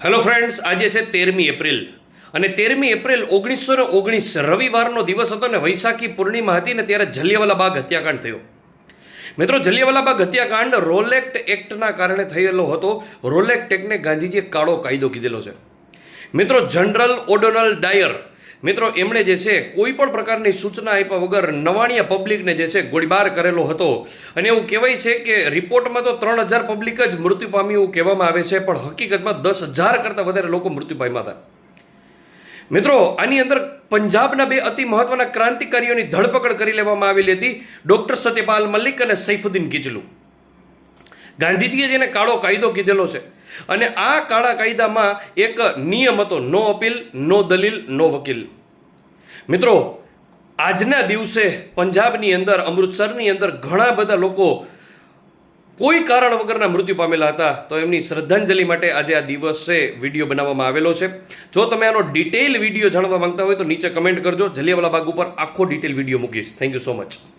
Hello friends, આજે છે 13મી April અને 13મી એપ્રિલ 1919 રવિવારનો દિવસ હતો ને વૈશાખી પૂર્ણિમા હતી ને ત્યારે જલિયાવાલા બાગ હત્યાકાંડ થયો. મિત્રો, જલિયાવાલા બાગ હત્યાકાંડ રોલેક્ટ એક્ટના કારણે થયેલો હતો. રોલેક્ટ એક્ટને ગાંધીજીએ કાળો કાયદો કીધેલો છે. મિત્રો, જનરલ ઓડોનલ ડાયર મિત્રો એમણે જે છે કોઈ પણ પ્રકારની સૂચના આપ્યા વગર નવાણિયા પબ્લિકને જે છે ગોળીબાર કરેલો હતો. અને એવું કહેવાય છે કે રિપોર્ટમાં તો 3000 પબ્લિક જ મૃત્યુ પામ્યું એવું કહેવામાં આવે છે, પણ હકીકતમાં 10,000 કરતાં વધારે લોકો મૃત્યુ પામ્યા હતા. મિત્રો, આની અંદર પંજાબના બે અતિ મહત્વના ક્રાંતિકારીઓની ધરપકડ કરી લેવામાં આવેલી હતી, ડોક્ટર સત્યપાલ મલિક અને સૈફુદ્દીન કિચલુ. ગાંધીજીએ જેને કાળો કાયદો કીધેલો છે અને આ કાળા કાયદામાં એક નિયમ હતો, નો અપીલ, નો દલીલ, નો વકીલ. મિત્રો, આજના દિવસે પંજાબની અંદર, અમૃતસરની અંદર ઘણા બધા લોકો કોઈ કારણ વગરના મૃત્યુ પામેલા હતા. તો એમની શ્રદ્ધાંજલિ માટે આજે આ દિવસે વિડીયો બનાવવામાં આવેલો છે. જો તમે આનો ડિટેલ વિડીયો જાણવા માંગતા હોય તો નીચે કમેન્ટ કરજો. જલિયાવાલા બાગ ઉપર આખો ડિટેલ વિડીયો મૂકીશ. Thank you so much.